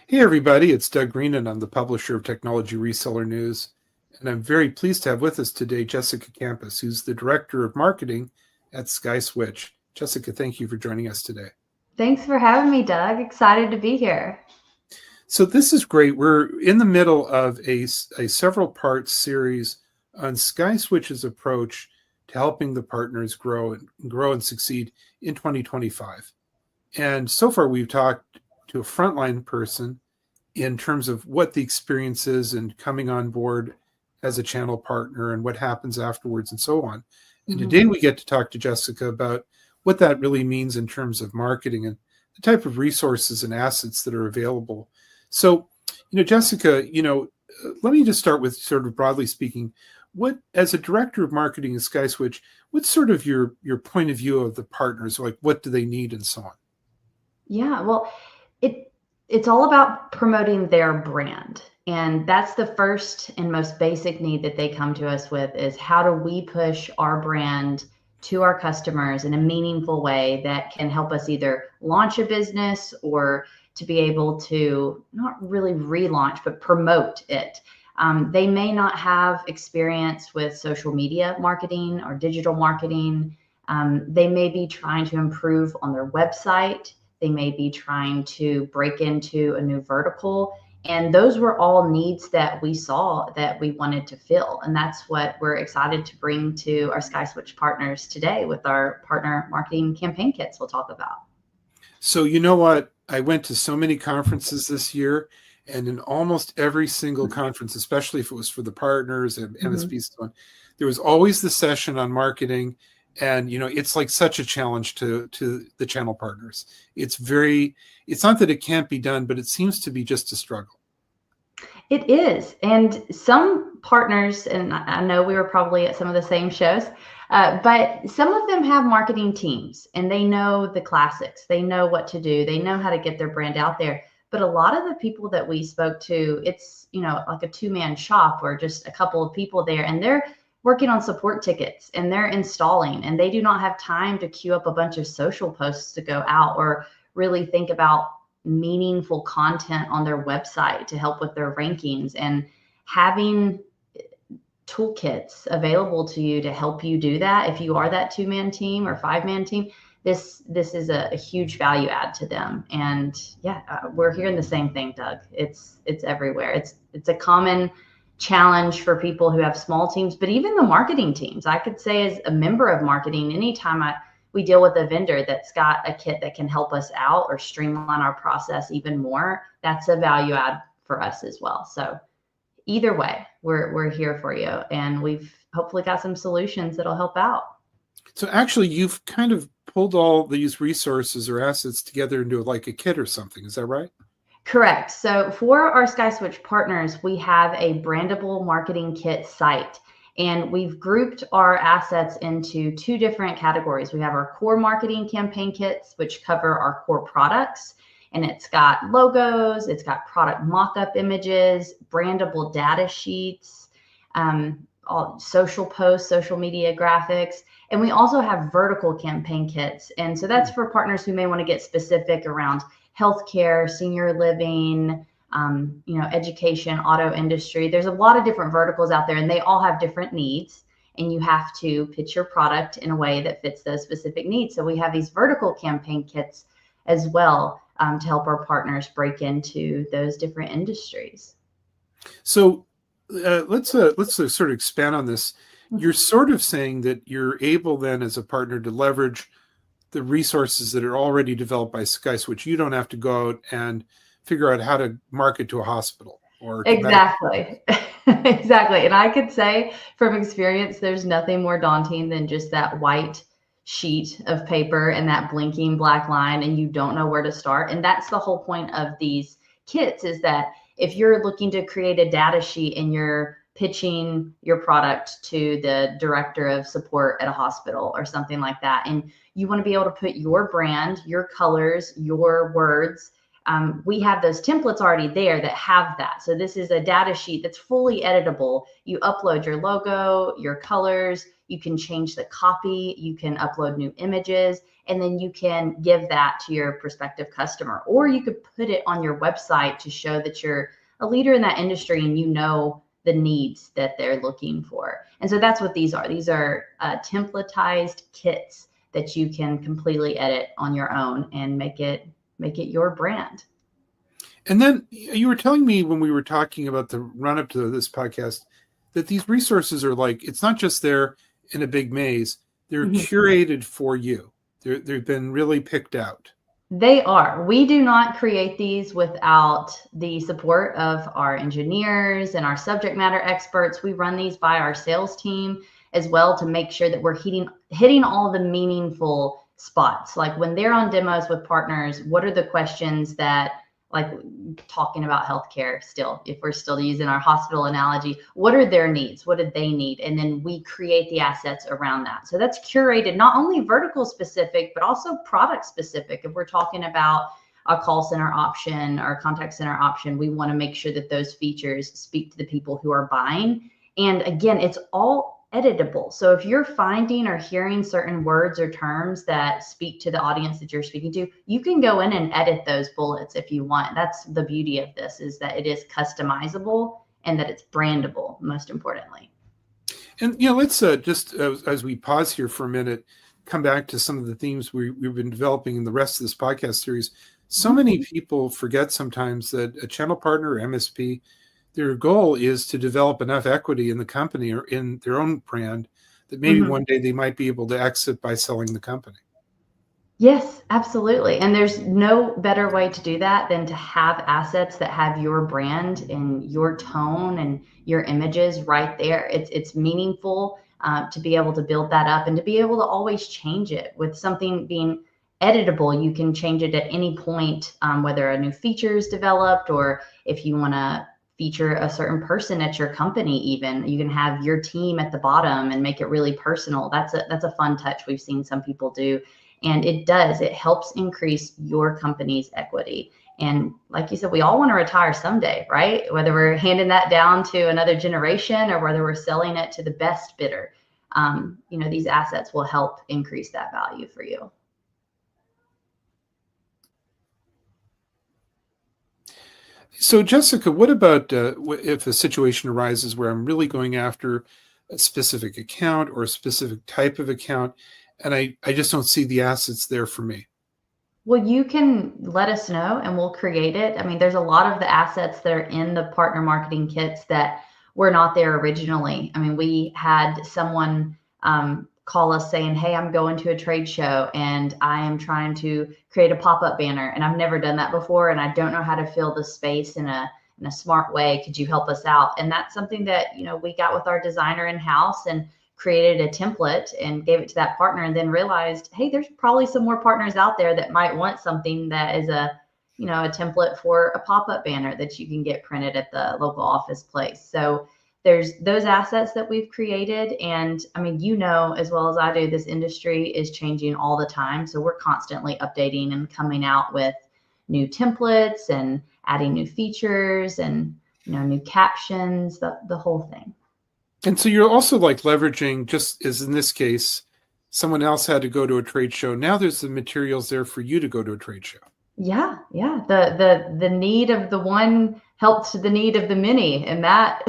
Hey everybody, it's Doug Green and I'm the publisher of Technology Reseller News. And I'm very pleased to have with us today Jessica Campus, who's the Director of Marketing at SkySwitch. Jessica, thank you for joining us today. Thanks for having me, Doug. Excited to be here. So this is great. We're in the middle of a several part series on SkySwitch's approach to helping the partners grow and succeed in 2025. And so far we've talked to a frontline person in terms of what the experience is and coming on board as a channel partner and what happens afterwards and so on. And today we get to talk to Jessica about what that really means in terms of marketing and the type of resources and assets that are available. So, Jessica, let me just start with sort of broadly speaking, what, as a director of marketing at SkySwitch, what's sort of your point of view of the partners? Like, what do they need and so on? Yeah, well, it's all about promoting their brand. And that's the first and most basic need that they come to us with is how do we push our brand to our customers in a meaningful way that can help us either launch a business or to be able to not really relaunch, but promote it. They may not have experience with social media marketing or digital marketing. They may be trying to improve on their website. They may be trying to break into a new vertical. And those were all needs that we saw that we wanted to fill. And that's what we're excited to bring to our SkySwitch partners today with our partner marketing campaign kits we'll talk about. So you know what? I went to so many conferences this year, and in almost every single conference, especially if it was for the partners and MSPs and so on, there was always the session on marketing. And, it's like such a challenge to the channel partners. It's not that it can't be done, but it seems to be just a struggle. It is. And some partners, and I know we were probably at some of the same shows, but some of them have marketing teams and they know the classics. They know what to do. They know how to get their brand out there. But a lot of the people that we spoke to, it's, like a two-man shop or just a couple of people there, and they're working on support tickets and they're installing, and they do not have time to queue up a bunch of social posts to go out or really think about meaningful content on their website to help with their rankings. And having toolkits available to you to help you do that, if you are that two-man team or five-man team, this is a huge value add to them. And we're hearing the same thing, Doug. It's everywhere. It's a common challenge for people who have small teams, but even the marketing teams. I could say as a member of marketing, anytime we deal with a vendor that's got a kit that can help us out or streamline our process even more, that's a value add for us as well. So either way, we're here for you, and we've hopefully got some solutions that'll help out. So actually, you've kind of pulled all these resources or assets together into like a kit or something. Is that right? Correct. So for our SkySwitch partners, we have a Brandable marketing kit site, and we've grouped our assets into two different categories. We have our core marketing campaign kits, which cover our core products, and it's got logos, it's got product mock-up images, Brandable data sheets, all social posts, social media graphics. And we also have vertical campaign kits. And so that's for partners who may want to get specific around healthcare, senior living, education, auto industry. There's a lot of different verticals out there, and they all have different needs. And you have to pitch your product in a way that fits those specific needs. So we have these vertical campaign kits as well to help our partners break into those different industries. So let's sort of expand on this. You're sort of saying that you're able then as a partner to leverage the resources that are already developed by SkySwitch. You don't have to go out and figure out how to market to a hospital or exactly. Exactly. And I could say from experience, there's nothing more daunting than just that white sheet of paper and that blinking black line, and you don't know where to start. And that's the whole point of these kits, is that if you're looking to create a data sheet and you're pitching your product to the director of support at a hospital or something like that, and you want to be able to put your brand, your colors, your words we have those templates already there that have that. So this is a data sheet that's fully editable. You upload your logo, your colors, you can change the copy, you can upload new images, and then you can give that to your prospective customer. Or you could put it on your website to show that you're a leader in that industry and you know the needs that they're looking for. And so that's what these are. These are templatized kits that you can completely edit on your own and make it your brand. And then you were telling me when we were talking about the run up to this podcast that these resources are like, it's not just there in a big maze, they're curated for you. They've been really picked out. They are. We do not create these without the support of our engineers and our subject matter experts. We run these by our sales team as well to make sure that we're hitting all the meaningful spots. Like when they're on demos with partners, what are the questions that, like talking about healthcare still, if we're still using our hospital analogy, what are their needs? What do they need? And then we create the assets around that. So that's curated, not only vertical specific, but also product specific. If we're talking about a call center option or contact center option, we want to make sure that those features speak to the people who are buying. And again, it's all editable. So if you're finding or hearing certain words or terms that speak to the audience that you're speaking to, you can go in and edit those bullets if you want. That's the beauty of this, is that it is customizable and that it's brandable, most importantly. And let's just as we pause here for a minute, come back to some of the themes we've been developing in the rest of this podcast series. So many people forget sometimes that a channel partner or MSP, their goal is to develop enough equity in the company or in their own brand that maybe one day they might be able to exit by selling the company. Yes, absolutely. And there's no better way to do that than to have assets that have your brand and your tone and your images right there. It's meaningful to be able to build that up and to be able to always change it. With something being editable, you can change it at any point, whether a new feature is developed or if you want to feature a certain person at your company. Even you can have your team at the bottom and make it really personal. That's a fun touch we've seen some people do, and it helps increase your company's equity. And like you said, we all want to retire someday, right? Whether we're handing that down to another generation or whether we're selling it to the best bidder, these assets will help increase that value for you. So, Jessica, what about if a situation arises where I'm really going after a specific account or a specific type of account, and I just don't see the assets there for me? Well, you can let us know and we'll create it. I mean, there's a lot of the assets that are in the partner marketing kits that were not there originally. I mean, we had someone call us saying, hey, I'm going to a trade show and I am trying to create a pop-up banner and I've never done that before and I don't know how to fill the space in a smart way. Could you help us out? And that's something that, we got with our designer in-house and created a template and gave it to that partner, and then realized, hey, there's probably some more partners out there that might want something that is a template for a pop-up banner that you can get printed at the local office place. So there's those assets that we've created. And I mean, as well as I do, this industry is changing all the time. So we're constantly updating and coming out with new templates and adding new features and, new captions, the whole thing. And so you're also like leveraging, just as in this case, someone else had to go to a trade show. Now there's the materials there for you to go to a trade show. Yeah. The need of the one helps the need of the many in that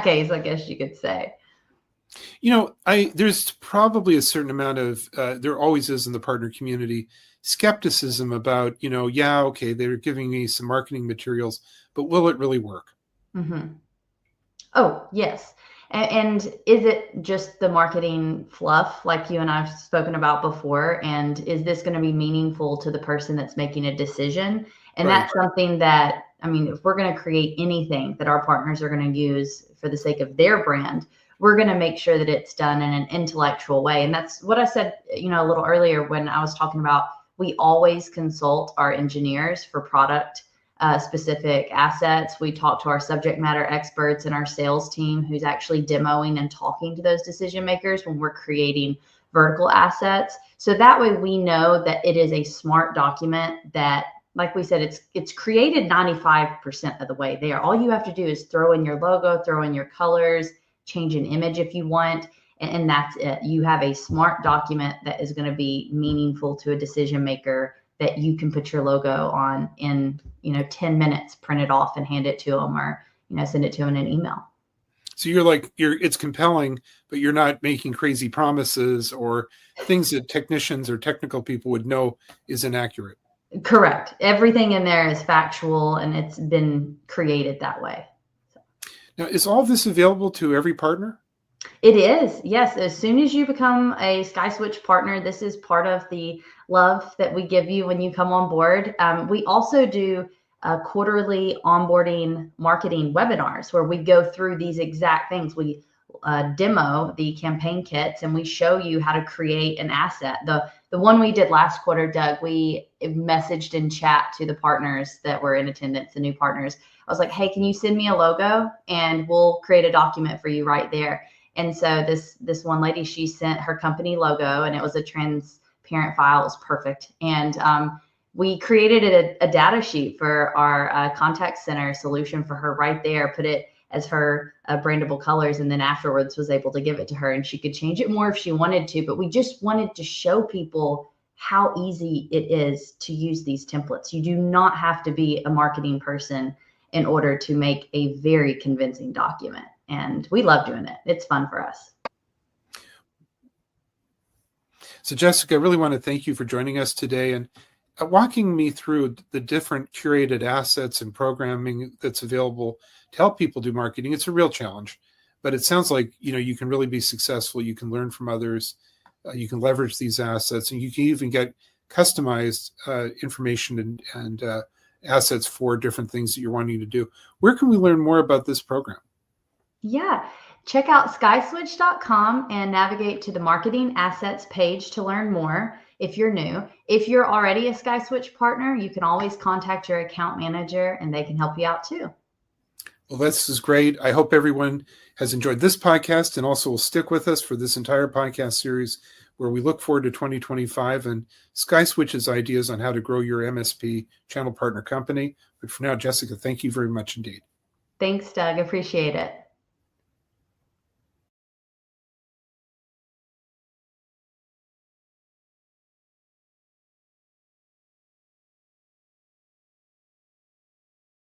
case, I guess you could say. There's probably a certain amount of there always is in the partner community skepticism about, okay, they're giving me some marketing materials, but will it really work? Mm-hmm. Oh, yes. And is it just the marketing fluff like you and I've spoken about before? And is this going to be meaningful to the person that's making a decision? And Right. That's something that, if we're going to create anything that our partners are going to use for the sake of their brand, we're going to make sure that it's done in an intellectual way. And that's what I said, a little earlier when I was talking about, we always consult our engineers for product specific assets. We talk to our subject matter experts and our sales team who's actually demoing and talking to those decision makers when we're creating vertical assets. So that way we know that it is a smart document that like we said, it's created 95% of the way there. All you have to do is throw in your logo, throw in your colors, change an image if you want, and that's it. You have a smart document that is going to be meaningful to a decision maker that you can put your logo on in 10 minutes, print it off and hand it to them, or send it to them in an email. So it's compelling, but you're not making crazy promises or things that technicians or technical people would know is inaccurate. Correct. Everything in there is factual, and it's been created that way. Now, is all this available to every partner? It is, yes. As soon as you become a SkySwitch partner, this is part of the love that we give you when you come on board. We also do quarterly onboarding marketing webinars where we go through these exact things. We demo the campaign kits and we show you how to create an asset. The one we did last quarter, Doug, we messaged in chat to the partners that were in attendance, the new partners. I was like, hey, can you send me a logo and we'll create a document for you right there. And so this one lady, she sent her company logo and it was a transparent file. It was perfect. And we created a data sheet for our contact center solution for her right there, put it as her brandable colors, and then afterwards was able to give it to her and she could change it more if she wanted to. But we just wanted to show people how easy it is to use these templates. You do not have to be a marketing person in order to make a very convincing document. And we love doing it. It's fun for us. So Jessica, I really want to thank you for joining us today and walking me through the different curated assets and programming that's available to help people do marketing. It's a real challenge, but it sounds like, you can really be successful. You can learn from others. You can leverage these assets, and you can even get customized information and assets for different things that you're wanting to do. Where can we learn more about this program? Yeah, check out skyswitch.com and navigate to the marketing assets page to learn more. If you're new, if you're already a SkySwitch partner, you can always contact your account manager and they can help you out too. Well, this is great. I hope everyone has enjoyed this podcast and also will stick with us for this entire podcast series where we look forward to 2025 and SkySwitch's ideas on how to grow your MSP channel partner company. But for now, Jessica, thank you very much indeed. Thanks, Doug. Appreciate it.